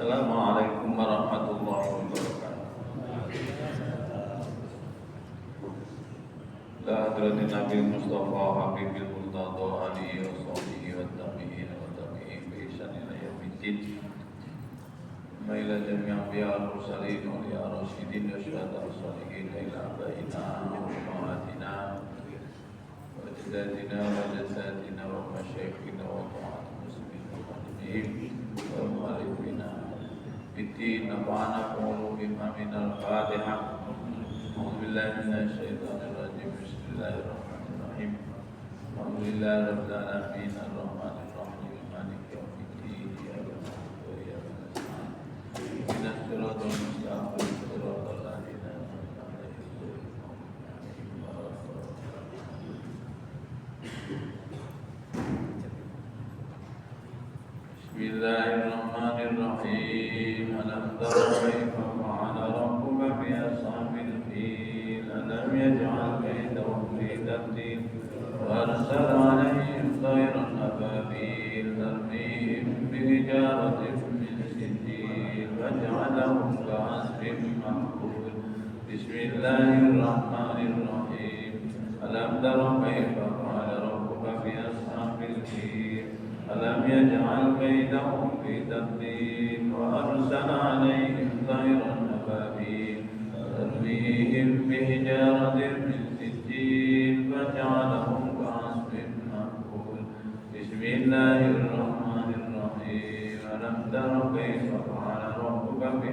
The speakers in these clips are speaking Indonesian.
Assalamualaikum warahmatullahi wabarakatuh. La hadratin Nabi Mustafa Habibil Murtada alihi wa sahbihi wa tabi'in wa tabi'in bi ihsan ila yaumiddin. Maila jami'an bi'al mursalin wa liya rasyidin wa syuhada as-salihin ila abaina wa ummahatina wa ajdatina wa jaddatina wa masyayikhina wa ta'at muslimin wa qadimihim wa mu'alifina Bitti nafa'ana qulu bima minal Fatihah. A'udzubillahi minasyaitonir rajim. Bismillahirrahmanirrahim. Alhamdulillahi rabbil alamin arrahmanir rahim maliki yaumiddin iyyaka na'budu wa iyyaka nasta'in ihdinas siratal mustaqim siratal ladzina an'amta 'alaihim Bismillahirrahmanirrahim. Alam tara kaifa fa'ala rabbuka bi ashabil fil alam yaj'al kaydahum fi tadlil wa arsala 'alaihim tayran ababil tarmihim bi hijaratin min sijil waj'alahum ka'asfin ma'kul. Bismillahirrahmanirrahim. Alam tara kaifa fa'ala rabbuka bi ashabil fil ألم يجعل كيدهم في تضليل وأرسل عليهم طيرا أبابيل ترميهم بحجارة من سجيل فجعلهم كعصف مأكول. بسم الله الرحمن الرحيم. ألم تر كيف فعل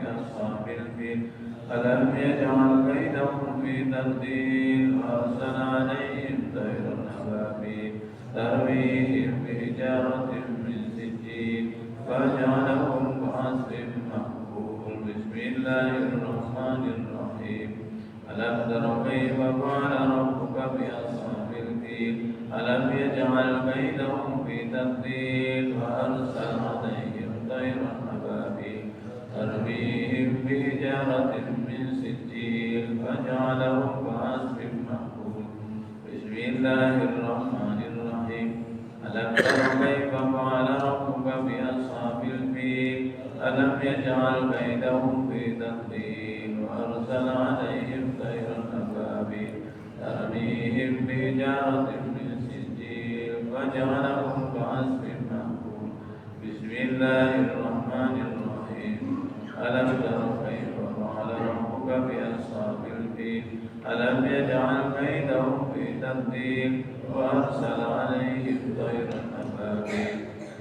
ربك بأصحاب الفيل ألم يجعل كيدهم في تضليل وأرسل عليهم طيرا أبابيل ترميهم بحجارة من سجيل فجعلهم كعصف مأكول. بسم الله الرحمن الرحيم. ألم تر كيف فعل ربك بأصحاب الفيل ألم يجعل كيدهم في تضليل وأرسل عليهم طيرا أبابيل ترميهم بحجارة من سجيل فجعلهم كعصف مأكول. بسم الله الرحمن الرحيم. ألم تر كيف فعل ربك بأصحاب الفيل ألم يجعل كيدهم في تضليل وأرسل عليهم طيرا أبابيل ترميهم بحجارة من سجيل فجعلهم كعصف مأكول. بسم الله الرحمن الرحيم. ألم تر كيف فعل ربك بأصحاب الفيل ألم يجعل كيدهم في تضليل وأرسل عليهم طيرا أبابيل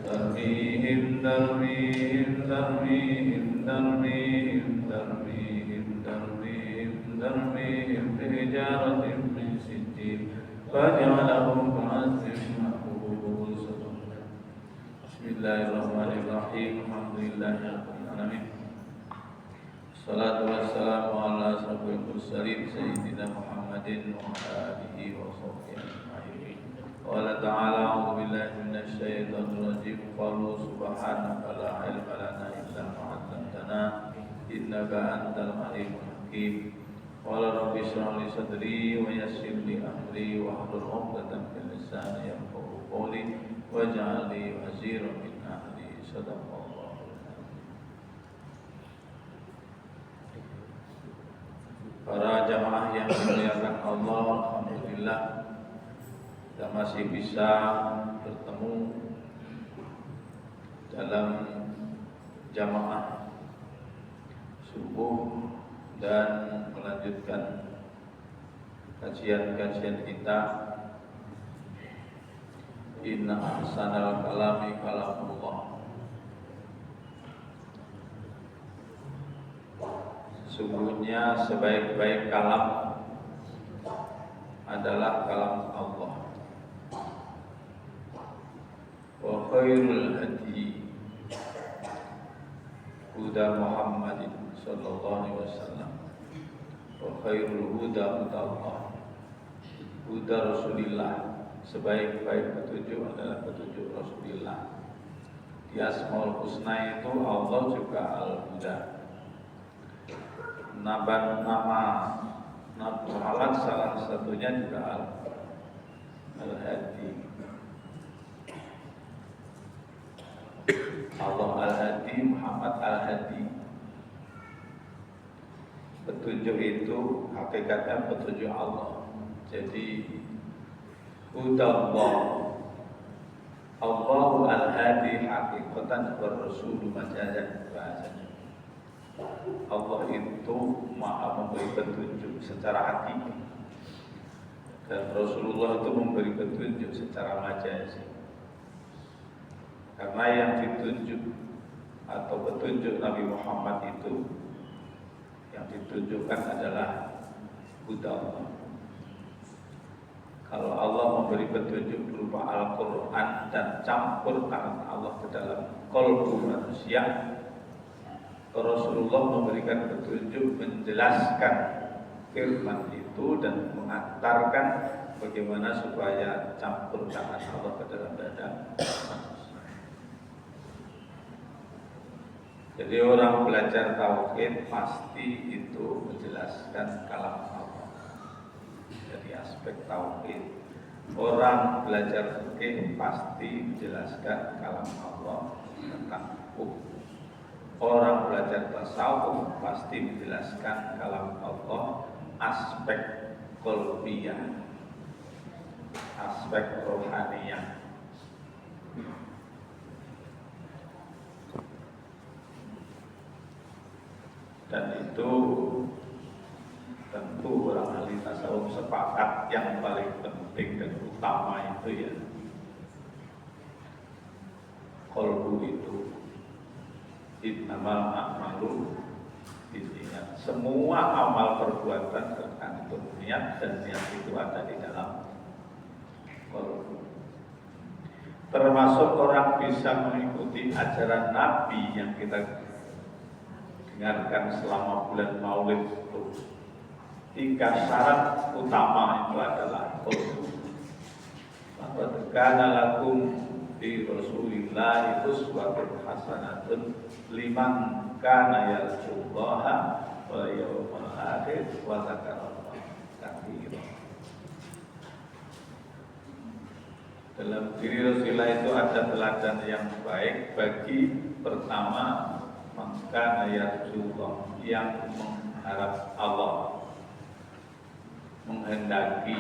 ترميهم ترميهم ترميهم ترميهم ترميهم ترميهم ترميهم بحجارة من سجيل فجعلهم كعصف مأكول. بسم الله الرحمن الرحيم. الحمد لله رب العالمين. Salatu wassalamu ala asrafil mursalin sayyidina Muhammadin wa ala alihi wa sahbihi ajma'in. Qala ta'ala a'udzu billahi minasy syaithanir rajim. Qalu subhanaka la ilma lana illa ma 'allamtana innaka antal alimul hakim. Qala rabbi shrah li sadri wa yassir li amri wahlul 'uqdatam min lisani yafqahu qawli waj'al li waziran min ahli. Sadaqallahu. Para jamaah yang dimuliakan Allah, alhamdulillah kita masih bisa bertemu dalam jamaah subuh dan melanjutkan kajian-kajian kita. Inna ahsanal kalami kalamullah. Sungguhnya sebaik-baik kalam adalah kalam Allah. Wa khairul hadi huda Muhammadin sallallahu alaihi wasallam. Wa khairul huda Allah. Huda Rasulillah. Sebaik-baik petunjuk adalah petunjuk Rasulillah. Di Asmaul Husna itu Allah juga Al-Huda. Nama Muhammad salah satunya juga Al-Hadi. Allah Al-Hadi, Muhammad Al-Hadi. Petunjuk itu hakikatnya petunjuk Allah. Jadi hudallah, Allahu Al-Hadi hakikatan Rasul majazan bahasanya. Allah itu maha memberi petunjuk secara hakiki, dan Rasulullah itu memberi petunjuk secara majazi. Karena yang ditunjuk atau petunjuk Nabi Muhammad itu yang ditunjukkan adalah huda Allah. Kalau Allah memberi petunjuk berupa Al-Quran dan campur tangan Allah ke dalam qalbu manusia, Rasulullah memberikan petunjuk menjelaskan firman itu dan mengantarkan bagaimana supaya campur tangan Allah ke dalam dada manusia. Jadi orang belajar tauhid pasti itu menjelaskan kalam Allah. Jadi aspek tauhid. Orang belajar fikih pasti menjelaskan kalam Allah tentang hukum. Orang belajar tasawuf pasti menjelaskan kalam Allah aspek qalbiyah, aspek rohaniyah. Dan itu tentu orang ahli tasawuf sepakat yang paling penting dan utama itu ya qalbu itu. Innamal a'malu binniyat. Semua amal perbuatan tergantung niat, dan niat itu ada di dalam qalbu. Termasuk orang bisa mengikuti ajaran Nabi yang kita dengarkan selama bulan Maulid itu. 3 syarat utama itu adalah qalbu. Laqad kana lakum fi Rasulillah uswatun hasanatun liman kana yarjullaha wa yawmal akhir wa dzakarallaha katsiran. Dalam diri Rasulullah itu ada teladan yang baik bagi pertama maka yarjullah, yang mengharap Allah, menghendaki.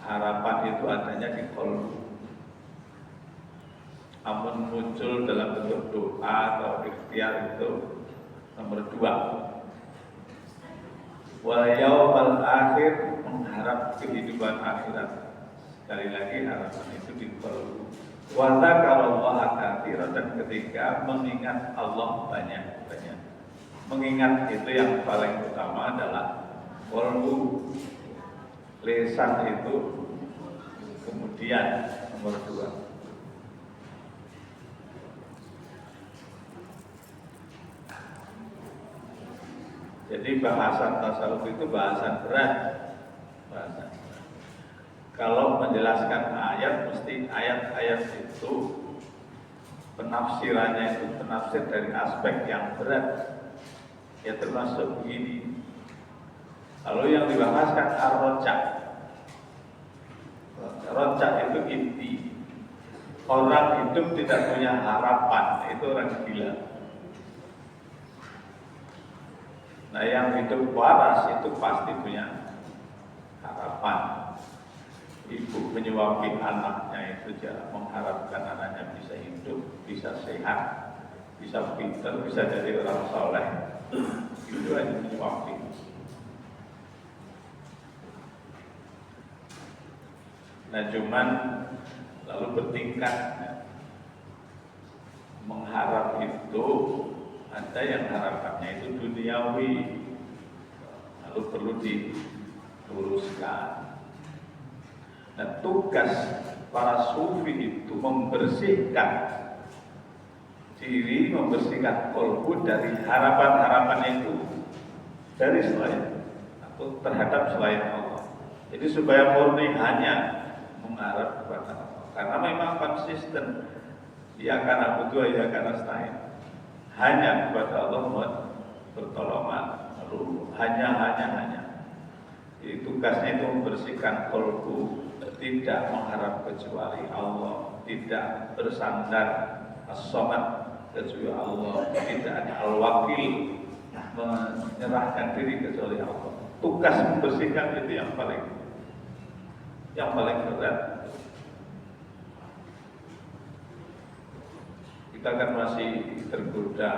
Harapan itu adanya di qalbu. Amun muncul dalam bentuk doa atau ikhtiar itu nomor 2. Wal yaumal akhir, mengharap kehidupan akhirat. Sekali lagi harapan itu di qalbu. Wa dzakarallaha katsiran, dan ketiga mengingat Allah banyak-banyak. Mengingat itu yang paling utama adalah qalbu. Lisan itu kemudian nomor 2. Jadi bahasan tasawuf itu bahasan berat. Kalau menjelaskan ayat, mesti ayat-ayat itu penafsirannya itu penafsir dari aspek yang berat. Ya termasuk begini. Lalu yang dibahaskan ar-rojak. Rojak itu inti. Orang hidup tidak punya harapan, itu orang gila. Nah yang hidup waras itu pasti punya harapan. Ibu menyuapi anaknya itu jangan mengharapkan anaknya bisa hidup, bisa sehat, bisa pintar, bisa jadi orang soleh. Itu aja menyuapi. Nah cuman lalu bertingkat. Mengharap itu ada yang harapannya itu duniawi, lalu perlu diluruskan. Nah tugas para sufi itu membersihkan diri, membersihkan qalbu dari harapan-harapan itu dari selain atau terhadap selain Allah. Jadi supaya murni hanya mengharap kepada Allah. Karena memang konsisten, ya karena butuh, ya karena stain. Hanya kepada Allah pertolongan, lalu hanya. Jadi tugasnya itu membersihkan qalbu, tidak mengharap kecuali Allah, tidak bersandar as-somad, kecuali Allah. Tidak ada al-wakil, menyerahkan diri kecuali Allah. Tugas membersihkan itu yang paling berat. Kita kan masih tergoda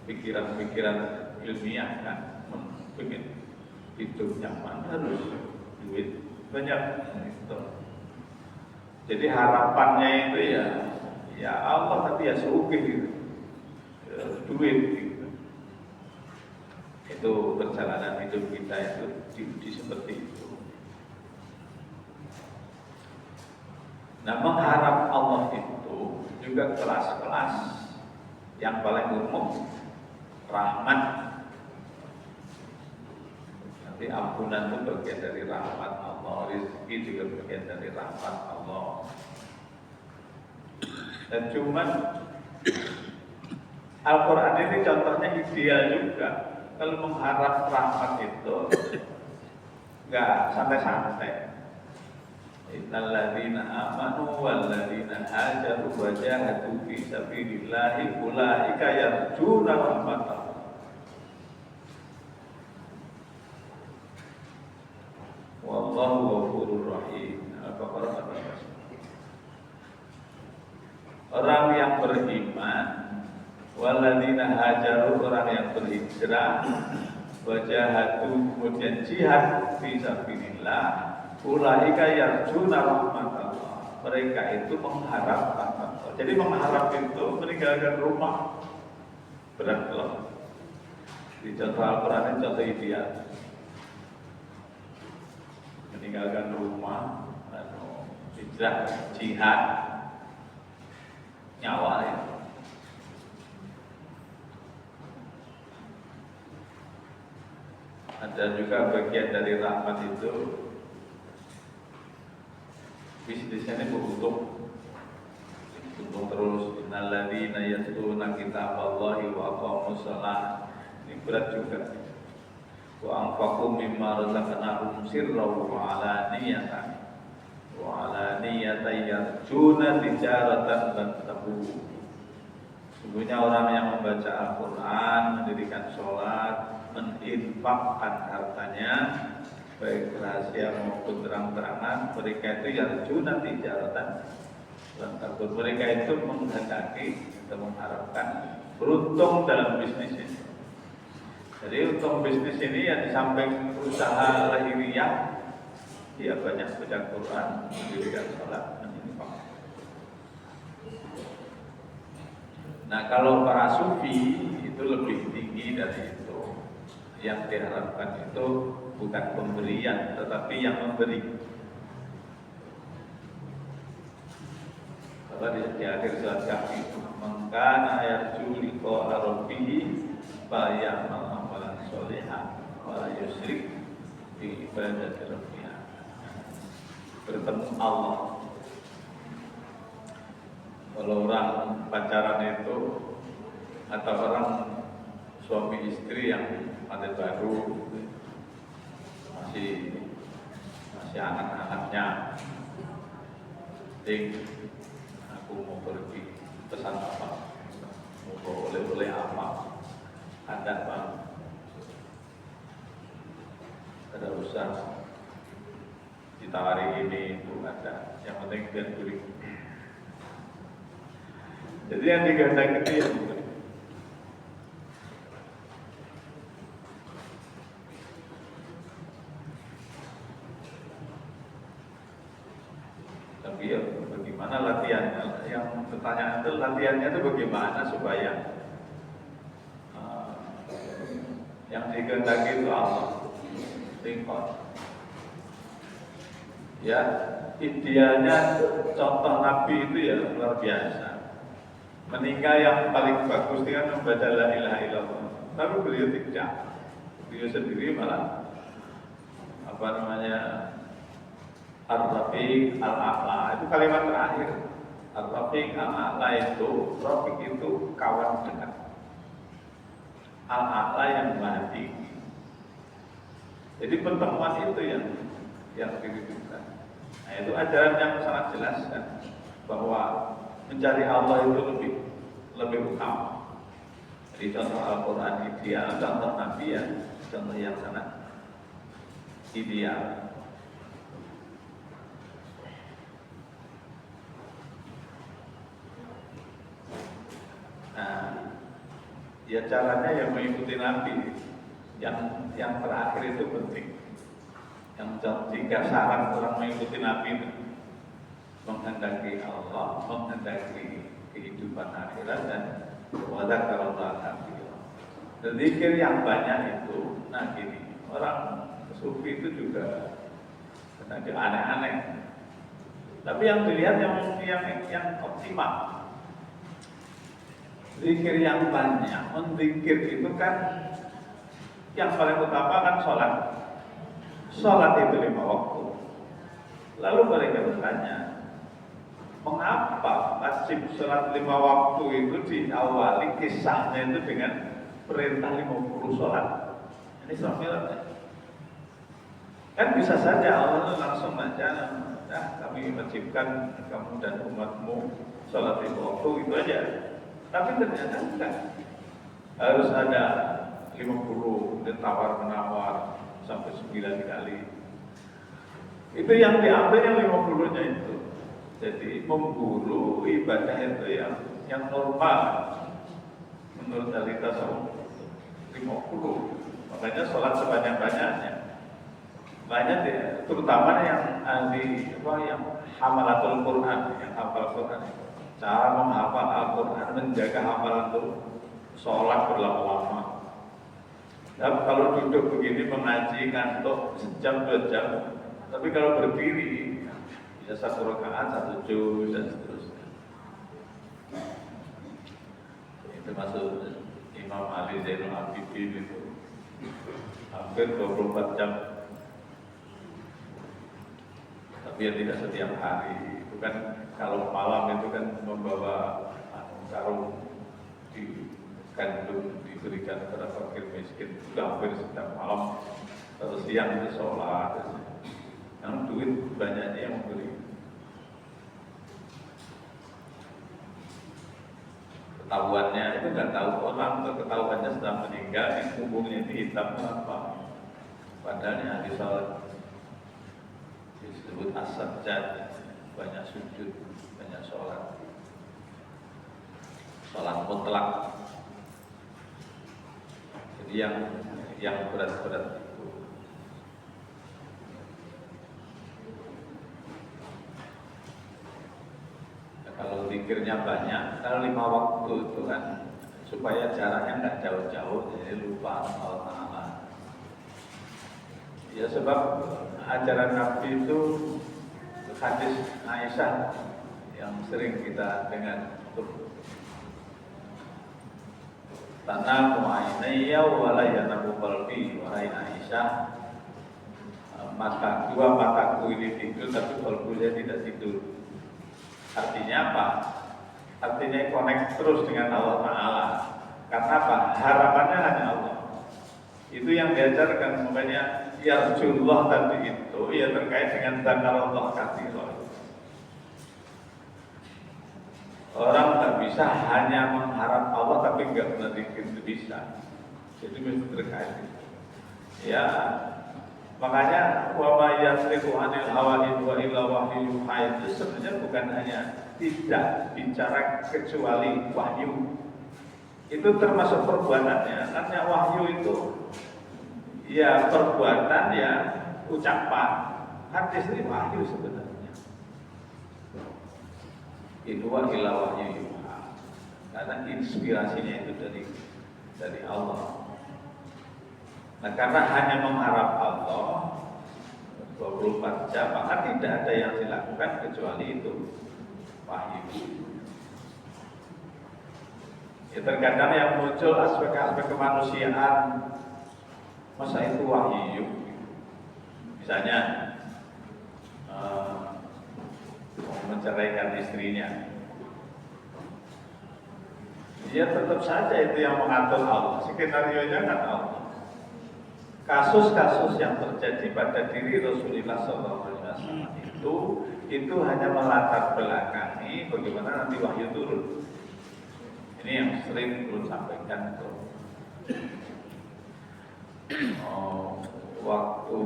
pikiran-pikiran ilmiah kan, ingin hidup nyaman harus duit banyak itu. Jadi harapannya itu ya Allah, tapi ya sugih gitu, duit gitu. Itu perjalanan hidup kita itu diuji seperti itu. Nah, mengharap Allah itu juga kelas-kelas. Yang paling umum rahmat. Nanti ampunan itu bagian dari rahmat Allah, rezeki juga bagian dari rahmat Allah. Dan cuman Al-Quran ini contohnya ideal juga. Kalau mengharap rahmat itu nggak santai-santai. Innal ladzina amanu wal ladzina hajaru wa jahadu fi sabilillahi ulaika yarjuna rahmatallah. Wallahu ghafurur rahim. Al-Baqarah 18. Orang yang beriman, walladzina hajaru, orang yang berhijrah, wa jahadu, kemudian jihad fi sabilillah, ulaika yarjuna rahmatallah. Mereka itu mengharap rahmat Allah. Jadi mengharap itu meninggalkan rumah. Berat loh. Di contoh Al-Quran ini contoh ideal. Meninggalkan rumah, hijrah, jihad, nyawa ya. Ada juga bagian dari rahmat itu bisnisnya ini beruntung terus. Innal ladzina yatluna kitaballahi wa aqamus shalah. Ini berat juga. Wa anfaqu mimma razaqnahum sirran wa alaniyatan yarjuna tijaratan lan tabur. Sungguhnya orang yang membaca Al-Quran, mendirikan sholat, menginfakkan hartanya baik rahasia maupun terang-terangan, mereka itu yarjuna tijaratan lan tabur. Mereka itu menghendaki atau mengharapkan beruntung dalam bisnis ini. Jadi untuk bisnis ini ya di samping usaha lahiriah, dia banyak baca Quran, mendirikan sholat, menyinfak. Nah, kalau para sufi itu lebih tinggi dari itu. Yang diharapkan itu bukan pemberian, tetapi yang memberi. Kalau di akhir surat Kahfi itu, mengkana yarju liqa rabbih fa ya'mal amalan sholihan wa la yusyrik bi ibadati rabbih. Bertemu Allah. Kalau orang pacaran itu atau orang suami istri yang ada baru masih anak-anaknya, aku mau pergi pesan apa, mau oleh-oleh apa, ada apa, ada usaha ditawari ini itu ada, yang penting dia beli. Jadi yang digandang itu ya bukan. Tapi ya bagaimana latihannya? Yang pertanyaan itu latihannya itu bagaimana supaya yang digandang itu Allah, tingkot. Ya, idealnya contoh Nabi itu ya luar biasa. Meninggal yang paling bagus dengan membaca la ilaha illallah. Tapi beliau tidak. Beliau sendiri malah Ar-Rafiq Al-A'la. Itu kalimat terakhir. Ar-Rafiq Al-A'la itu, Rafiq itu kawan dekat. Al-A'la yang maha tinggi. Jadi pertemuan itu yang dirindukan. Nah, itu ajaran yang sangat jelas kan, bahwa mencari Allah itu lebih utama. Jadi contoh Al-Quran ideal, contoh Nabi ya, contoh yang sangat ideal. Nah, ya caranya yang mengikuti Nabi. Yang terakhir itu penting. Yang tiga syarat orang mengikuti Nabi itu menghendaki Allah, menghendaki kehidupan akhirat, dan wadzakarallaha katsiran. Zikir yang banyak itu, nah gini, orang sufi itu juga kadang aneh-aneh. Tapi yang dilihat yang optimal. Zikir yang banyak, menzikir itu kan yang paling utama kan sholat. Sholat itu 5 waktu. Lalu mereka bertanya, mengapa wajib sholat 5 waktu itu diawali kisahnya itu dengan perintah 50 sholat? Ini soal kan bisa saja Allah langsung aja, kami wajibkan kamu dan umatmu sholat 5 waktu, itu aja. Tapi ternyata enggak, harus ada 50 dan tawar-menawar sampai 9 kali. Itu yang diambil yang 50-nya itu. Jadi memburu ibadah itu yang normal menurut ahli tasawuf 50. Makanya sholat sebanyak-banyaknya. Banyak ya, terutama yang ahli yang hamalatul Quran, yang hafal Quran itu. Cara menghafal Al-Quran, menjaga hafalan itu sholat berlama-lama. Nah, kalau duduk begini mengaji ngantuk sejam 2 jam, tapi kalau berdiri ya 1 rakaat 1 juz dan seterusnya. Itu masuk Imam Ali Zainul Abidin itu hampir 24 jam. Tapi ya tidak setiap hari. Itu kan kalau malam itu kan membawa sarung di kandung diberikan kepada fakir miskin, sudah hampir setiap malam. Terus siang itu sholat, yang duit banyaknya yang memberi. Ketahuannya itu nggak tahu orang, atau ketahuannya sudah meninggal, yang punggungnya itu hitam apa? Padahal di sholat disebut as-sajjad, banyak sujud, banyak sholat, sholat mutlak. Jadi yang berat-berat itu. Ya, kalau zikirnya banyak, kalau 5 waktu itu kan supaya jaraknya nggak jauh-jauh, jadi lupa Allah Ta'ala. Ya sebab ajaran Nabi itu hadis Aisyah yang sering kita dengar itu. Tanamu ainayya wa la yanamu qalbi, wahai Aisyah, dua mataku ini tidur tapi kalbunya tidak tidur. Artinya apa? Artinya connect terus dengan Allah Ta'ala. Karena apa? Harapannya hanya Allah. Itu yang diajarkan, makanya yarjullah tadi itu ya terkait dengan dzakarallah katsiran. Orang tak bisa hanya mengharap Allah tapi enggak pernah zikir, itu bisa. Jadi mesti terkait itu. Ya, makanya wa ma yasrifu 'anil hawa wa illa wahyu yuha itu sebenarnya bukan hanya tidak bicara kecuali wahyu. Itu termasuk perbuatannya. Karena wahyu itu ya perbuatan ya ucapan. Hadis ini wahyu sebenarnya. Itu illa wahyu yuha. Karena inspirasinya itu dari Allah. Nah, karena hanya mengharap Allah 24 jam, maka tidak ada yang dilakukan kecuali itu wahyu. Ya, terkadang yang muncul aspek-aspek kemanusiaan, masa itu wahyu. Misalnya menceraikan istrinya, dia tetap saja itu yang mengatur Allah. Skenario nya kan Allah. kasus-kasus yang terjadi pada diri Rasulullah SAW itu hanya melatar belakangi bagaimana nanti wahyu turun. Ini yang sering perlu sampaikan tuh. Waktu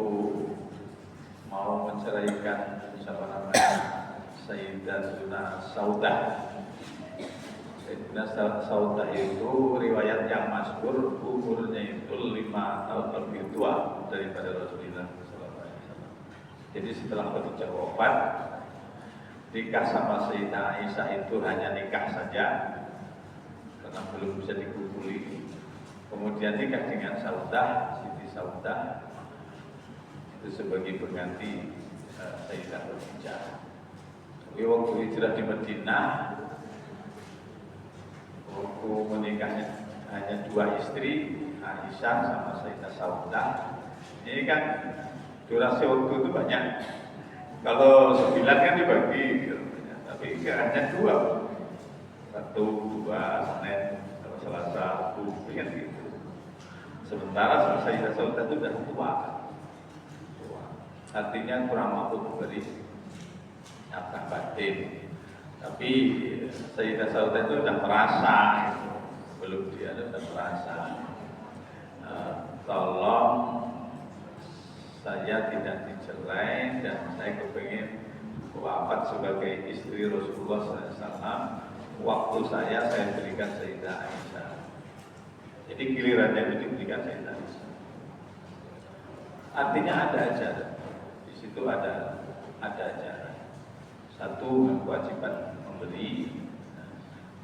mau menceraikan siapa namanya Sayyidatuna Saudah. Sayyidatuna Saudah itu riwayat yang masyhur, umurnya itu 5 tahun lebih tua daripada Rasulullah SAW. Jadi setelah Khadijah wafat, nikah sama Sayyidah Aisyah itu hanya nikah saja karena belum bisa dikumpuli. Kemudian nikah dengan Saudah, Siti Saudah itu sebagai pengganti Sayyidah Khadijah. Tapi waktu hijrah di Madinah, waktu menikahnya hanya 2 istri, Aisyah sama Sayyidah Saudah. Ini kan durasi waktu itu banyak. Kalau 9 kan dibagi, tapi hanya 2. 1, 2, Senin, Selasa, Rabu, kan gitu. Sementara Sayyidah Saudah itu sudah tua. Artinya kurang mampu memberi nafkah batin. Tapi Sayyidah Saudah itu sudah merasa, belum dia sudah merasa. Tolong saya tidak dicerai dan saya kepingin wafat sebagai istri Rasulullah SAW. Waktu saya berikan Sayyidah Aisyah. Jadi gilirannya itu diberikan Sayyidah Aisyah. Artinya ada ajaran. Di situ ada ajaran. Satu, kewajiban memberi.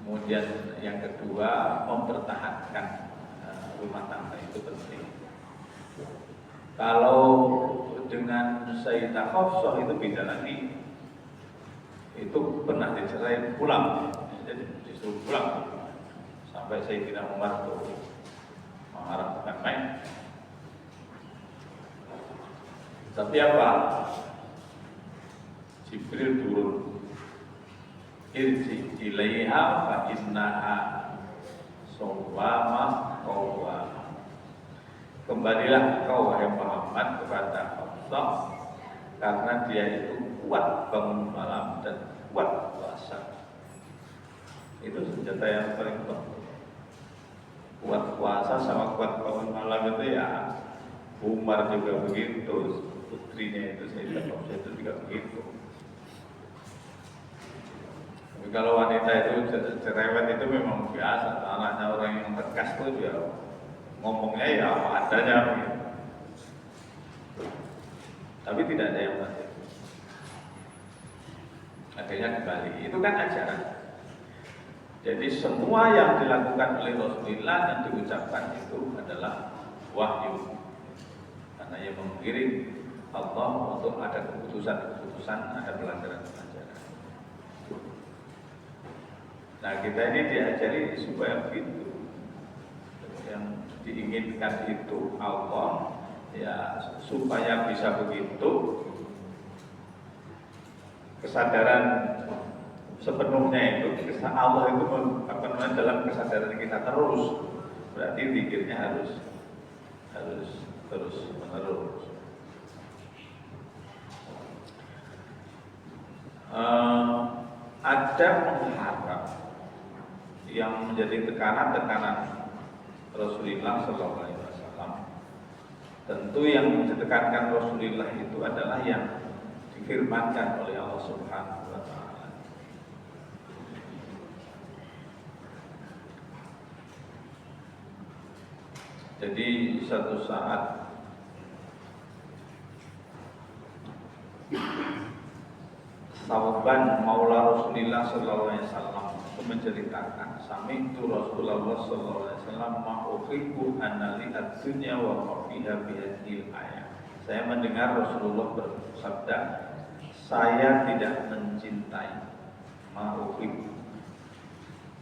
Kemudian yang kedua, mempertahankan rumah tangga itu penting. Kalau dengan Sayyidah Hafsah itu beda lagi. Itu pernah dicerai pulang, jadi disuruh pulang sampai Sayyidina Umar itu marah bukan main. Tapi apa? Jibril turun, irji ilaiha fa innaha sawwamah qawwamah. Kembalilah kau wahai Muhammad kepada Allah, karena dia itu kuat bangun malam dan kuat puasa. Itu senjata yang paling penting. Kuat puasa sama kuat bangun malam itu ya. Umar juga begitu, putrinya itu Sayyidah Hafsah itu juga begitu. Tapi kalau wanita itu cerewet itu memang biasa. Anaknya orang yang tegas itu ya ngomongnya ya apa adanya gitu. Tapi tidak ada yang mati. Akhirnya kembali. Itu kan ajaran. Jadi semua yang dilakukan oleh Rasulullah yang diucapkan itu adalah wahyu. Karena yang mengiring Allah untuk ada keputusan-keputusan, ada pelajaran-pelajaran. Nah kita ini diajari supaya begitu. Yang diinginkan itu Allah, ya supaya bisa begitu. Kesadaran sepenuhnya itu Allah itu dalam kesadaran kita terus, berarti zikirnya harus terus menerus. Ada mengharap yang menjadi tekanan Rasulullah SAW. Tentu yang ditekankan Rasulullah itu adalah yang difirmankan oleh Allah Subhanahu wa Ta'ala. Jadi satu saat Sauban Maula Rasulullah sallallahu alaihi wasallam menceritakan, sami'tu Rasulullah sallallahu alaihi wasallam ma'uhibbu anali ad-dunya wa mafiha bihadil ayat. Saya mendengar Rasulullah bersabda, saya tidak mencintai ma'uhibbu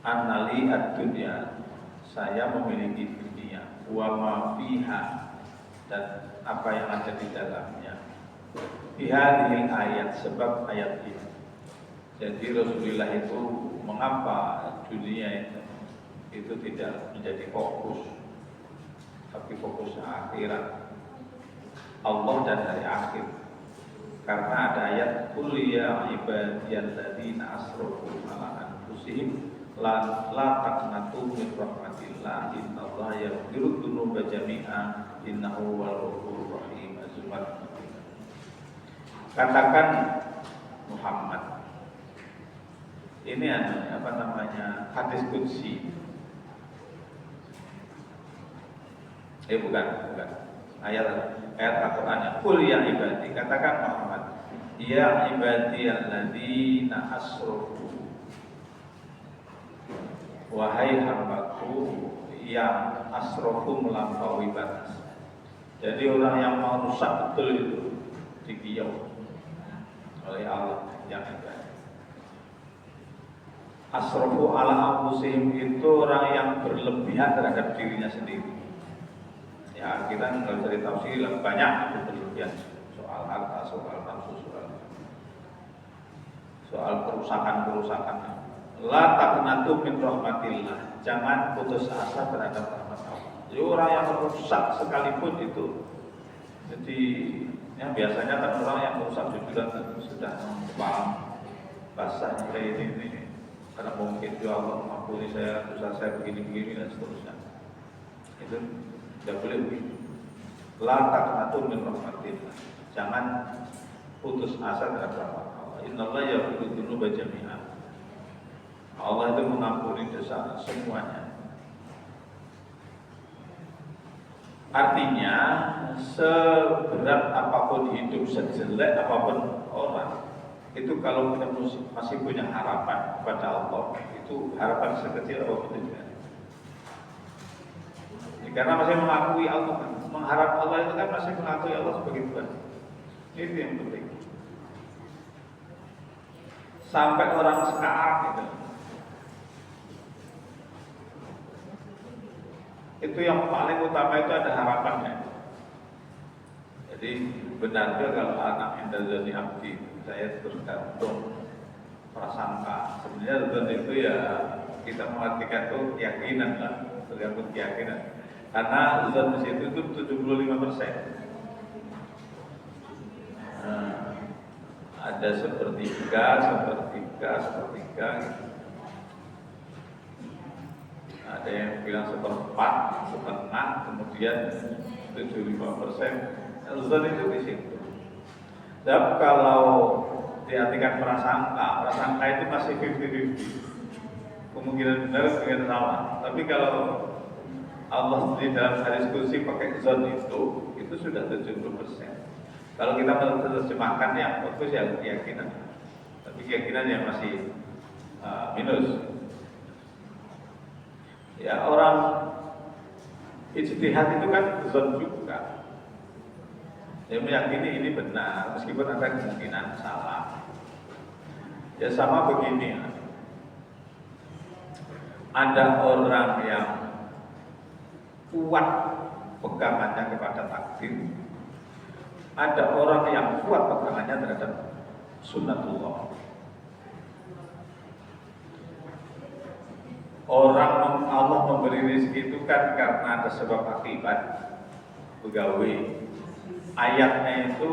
anali ad-dunya, saya memiliki dunia, wa mafiha, dan apa yang ada di dalamnya. Bihadil ayat, sebab ayat ini. Jadi Rasulullah itu mengapa dunia itu tidak menjadi fokus, tapi fokus akhirat. Allah dan hari akhir. Karena ada ayat qul ya ibadiyalladzina asrafu ala anfusihim la taqnatu min rahmatillah innallaha yaghfiru dzunuba jami'a innahu huwal ghafurur rahim. Az-Zumar. Katakan Muhammad, ini apa namanya, hadis qudsi. Bukan ayat Al-Qur'an. Qul ya ibadi, katakan Muhammad, ya ibadi alladzina asrafu, wahai hambaku yang asrafu melampaui batas. Jadi orang yang mau rusak betul itu dikiau oleh Allah yang ibadi. Asrafu ala anfusihim itu orang yang berlebihan terhadap dirinya sendiri. Ya, kita nggak cari tafsir banyak itu berlebihan, soal harta, soal nafsu, soal kerusakan. La taqnatu min rahmatillah, jangan putus asa terhadap rahmat Allah. Jadi orang yang merusak sekalipun itu, jadi ya biasanya kan orang yang merusak jujuran sudah paham bahasa ini karena mungkin ya Allah mampuni saya, dosa saya begini dan seterusnya. Itu tidak boleh begitu. La taqnatu min rahmatillah, jangan putus asa terhadap rahmat Allah. Innallaha yaghfiru dzunuba jami'a. Allah itu mengampuni dosa semuanya. Artinya seberat apapun hidup, sejelek apapun orang, itu kalau kita masih punya harapan kepada Allah, itu harapan sekecil apapun itu. Karena masih mengakui Allah, mengharap Allah itu kan masih mengakui Allah sebagai Tuhan. Itu yang penting. Sampai orang sekarang itu yang paling utama itu ada harapannya. Jadi benar juga kalau anak indazani abdi, saya tergantung prasangka. Sebenarnya zon itu ya kita mengartikan itu keyakinan lah, tergantung keyakinan. Karena zon di situ itu 75%. Ada sepertiga gitu. Ada yang bilang seperempat, setengah, kemudian 75%. Zon itu di situ. Dan kalau diartikan prasangka itu masih 50-50. Kemungkinan benar, kemungkinan salah. Tapi kalau Allah sendiri dalam hadis qudsi pakai zon itu sudah 70%. Kalau kita menerjemahkan yang fokus ya keyakinan, tapi keyakinan yang masih minus. Ya orang ijtihad itu kan zon juga. Dia meyakini ini benar meskipun ada kemungkinan salah. Ya sama begini. Ada orang yang kuat pegangannya kepada takdir, ada orang yang kuat pegangannya terhadap sunnatullah. Orang Allah memberi rezeki itu kan karena ada sebab akibat pegawai. Ayatnya itu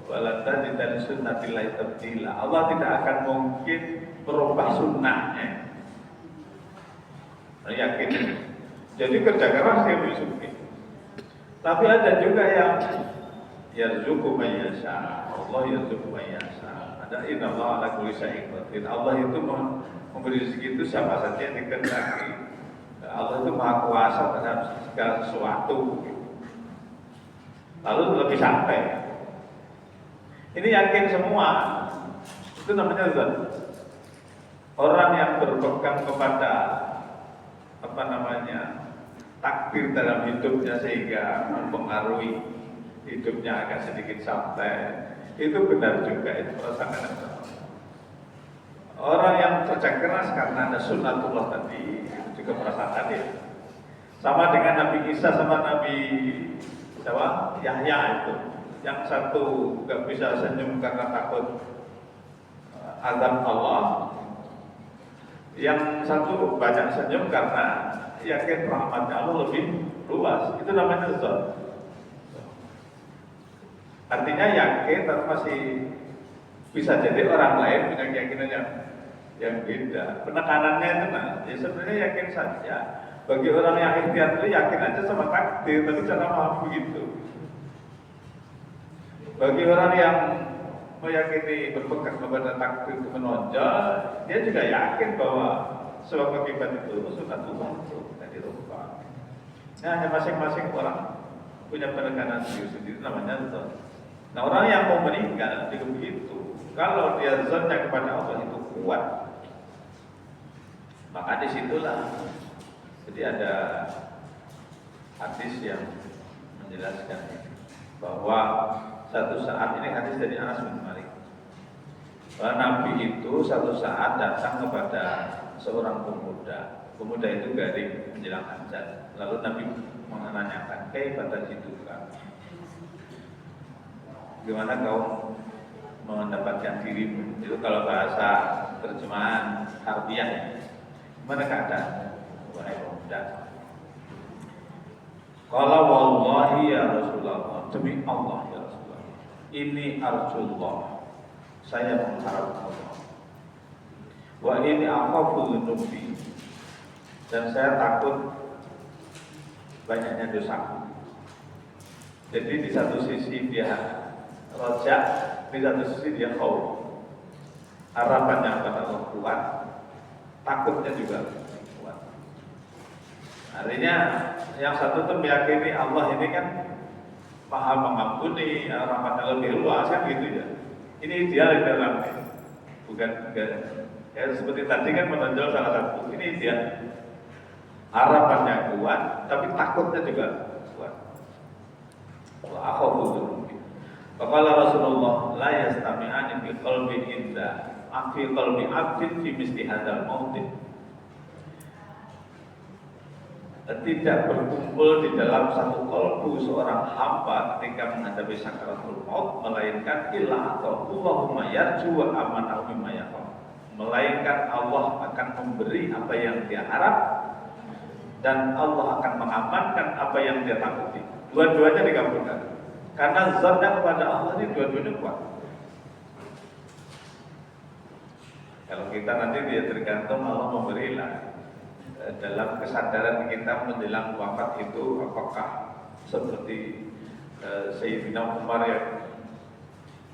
walata tidak sunnatillahi tabdila. Allah tidak akan mungkin merubah sunnahnya. Yakin. Jadi kerja keras yang disukai. Tapi ada juga yang yarzuqu man yasha. Allah yarzuqu man yasha. Ada innallaha ala kulli syai'in qadir. Allah itu memberi rezeki itu siapa saja yang dikehendaki. Allah itu maha kuasa terhadap segala sesuatu. Lalu lebih santai. Ini yakin semua. Itu namanya zon. Orang yang berpegang kepada takdir dalam hidupnya sehingga mempengaruhi hidupnya agak sedikit santai, itu benar juga, itu perasaan. Orang yang kerja keras karena ada sunnatullah tadi, itu juga perasaan dia. Sama dengan Nabi Isa sama Nabi Yahya itu, yang satu gak bisa senyum karena takut azab Allah, yang satu banyak senyum karena yakin rahmatnya Allah lebih luas. Itu namanya zon. Artinya yakin tapi masih bisa jadi orang lain punya keyakinan yang beda. Penekanannya itu ya sebenarnya yakin saja. Bagi orang yang ikhtiar itu yakin aja sama takdir, tapi cara paham begitu. Bagi orang yang meyakini berpegang kepada takdir itu menonjol, dia juga yakin bahwa sebab akibat itu sunatullah itu tidak dirubah. Nah, hanya masing-masing orang punya penekanan sendiri namanya zon. Nah, orang yang mau meninggal juga begitu. Kalau dia zonnya kepada Allah itu kuat, maka disitulah. Jadi ada hadis yang menjelaskan bahwa satu saat, ini hadis dari Anas bin Malik, bahwa Nabi itu satu saat datang kepada seorang pemuda. Pemuda itu garing menjelang hajat. Lalu Nabi menanyakan, "Kaifa tajiduka?" Gimana kau mendapatkan dirimu? Itu kalau bahasa terjemahan harfiah. Gimana keadaanmu, wahai pemuda? Qala wallahi ya Rasulullah, demi Allah ya Rasulullah, ini arjullah, saya mengharap Allah. Wa ini akhafu dzunubi, dan saya takut banyaknya dosaku. Jadi di satu sisi dia rojak, di satu sisi dia khauf. Harapannya pada Allah kuat, takutnya juga kuat. Artinya yang satu itu meyakini Allah ini kan Maha mengampuni, rahmatnya lebih luas kan gitu ya. Ini ideal dalam bukan ya seperti tadi kan menonjol salah satu. Ini ideal. Harapannya kuat, tapi takutnya juga kuat. Wa akhafu dzunubi. Faqala Rasulullah la yastami'ani fi qalbi inda fi qalbi 'abdin fi misli hadzal mautin. Tidak berkumpul di dalam satu kalbu seorang hamba ketika menghadapi sakaratul maut, melainkan illa atau Allahumma yarju wa amana mimma yakhaf, melainkan Allah akan memberi apa yang dia harap dan Allah akan mengamankan apa yang dia takuti. Dua-duanya dikabulkan karena zatnya kepada Allah ini dua-duanya kuat. Kalau kita nanti dia tergantung Allah memberilah. Dalam kesadaran kita menjelang wafat itu, apakah seperti Sayyidina Umar yang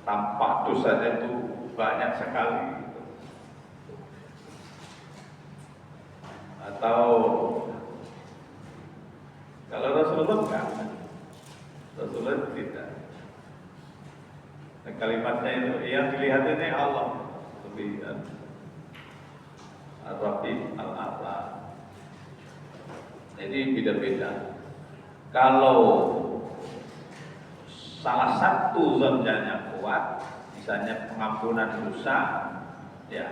tampak dosanya itu banyak sekali gitu. Atau kalau Rasulullah enggak, Rasulullah tidak. Nah, kalimatnya itu yang dilihat ini Allah lebih Ar-Rafiq Al-A'la. Jadi beda-beda. Kalau salah satu zonanya kuat, misalnya pengampunan dosa, ya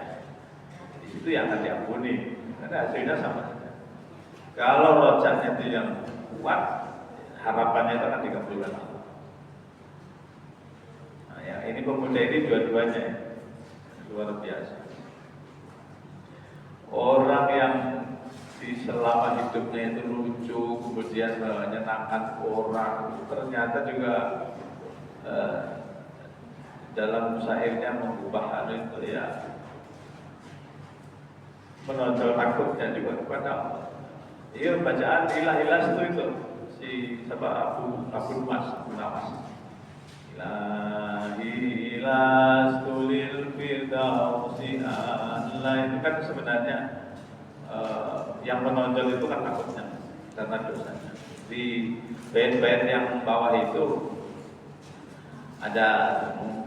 di situ yang akan diampuni, karena hasilnya sama saja. Kalau rojaknya itu yang kuat, harapannya itu akan dikabulkan Allah. Nah, ya ini pemuda ini dua-duanya luar biasa. Orang yang di selama hidupnya itu lucu, kemudian menyenangkan orang, ternyata juga dalam syairnya mengubah hal itu ya, menonjol takutnya juga kepada Allah. Iya, bacaan ilah-ilah itu si siapa Abu Nawas. Ilahi ilastulil firdausi Allah, itu kan sebenarnya yang menonjol itu kan takutnya karena dosanya. Di bait-bait yang bawah itu ada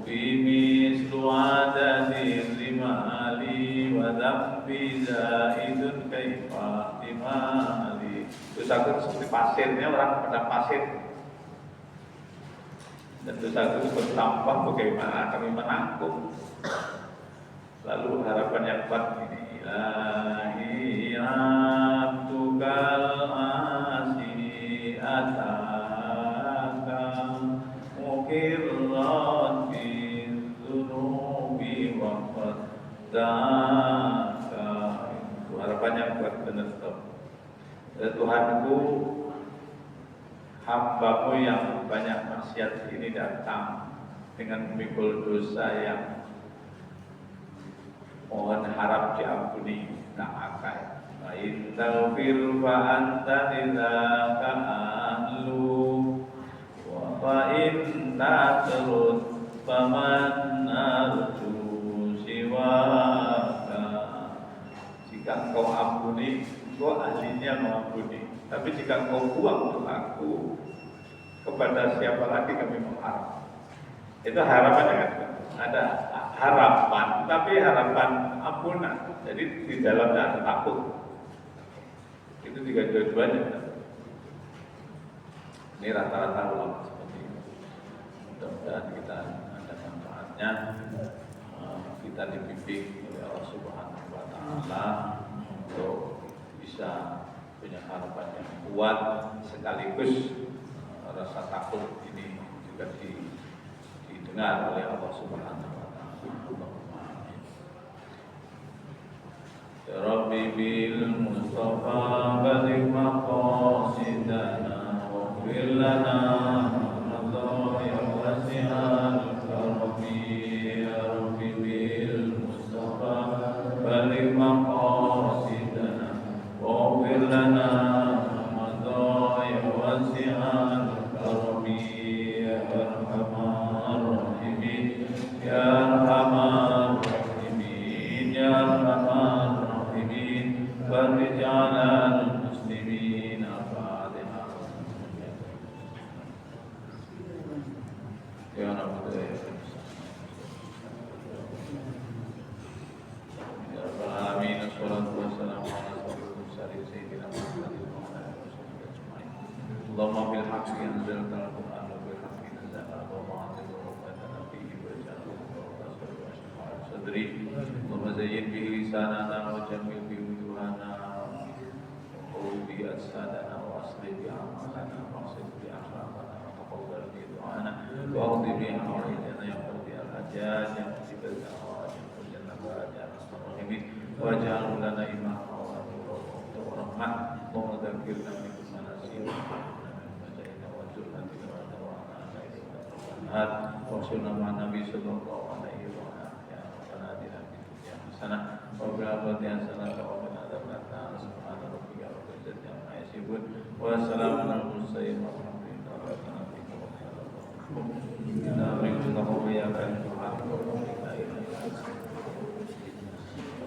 bimis lu'adatin limali wa dhabbi zaidun kaifa timali. Dosaku seperti pasirnya, orang pada pasir, dan dosaku bertambah bagaimana kami menanggung. Lalu harapan yang kuat ini, ilahi abdukal asi ataka mukirran bin zunubi wa fadaka. Itu harapan yang kuat benar. Tuhanku, hambamu yang banyak maksiat ini datang dengan memikul dosa yang mohon harap diampuni, tak akan. Wa in taghfir fa anta lidzaka ahlu wa in tatrud faman narju siwaka. Jika engkau ampuni, engkau ahlinya mengampuni. Tapi jika engkau buang untuk aku, kepada siapa lagi kami mengharap? Itu harapannya kan? Ada harapan, tapi harapan ampunan. Jadi di dalamnya ada takut. Itu juga dua-duanya. Ini rata-rata ulama seperti itu. Mudah-mudahan kita ada manfaatnya. Kita dibimbing oleh Allah Subhanahu Wa Taala untuk bisa punya harapan yang kuat, sekaligus rasa takut ini juga didengar oleh Allah Subhanahu Wa Taala. Ya Rabbi bil Mustafa baligh maqasidana waghfir lana madaya wasi'al karami. Ya Rabbi bil Mustafa baligh maqasidana waghfir lana madaya wasi'al karami. Ya Arhamar Rahimin, Ya Arhamar Rahimin, Ya Arhamar فرج على المسلمين. فاتحة. يا رب يا رب العالمين. الصلاة والسلام على أشرف المرسلين سيدنا محمد وعلى آله وصحبه أجمعين. اللهم بالحق أنزلت القرآن وبالحق نزلنا ومعظم رحمتنا فيه واجعله وشفاعة صدري. اللهم زين به لساننا وجمل به أجسادنا وأصلح بأعمالنا واغسل بأخلاقنا وتقبل بدعانا واقض بحوائجنا يا قاضي الحاجات يا مجيب الدعوات يا مجيب النبات يا أرحم الراحمين واجعله لنا إماما ونورا ورحمة. اللهم ذكرنا منكم ما نسينا وجعلنا وجعلنا تلاوته وعنا عليه واغفرنا مع النبي صلى الله عليه وسلم. يا ربنا آتنا في الدنيا حسنة وفي الآخرة حسنة وقنا عذاب النار. سبحان ربك رب العزة عما يصفون وسلام على المرسلين والحمد لله رب العالمين.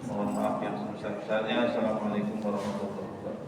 Mohon maaf yang sebesar-besarnya. Assalamualaikum warahmatullahi wabarakatuh.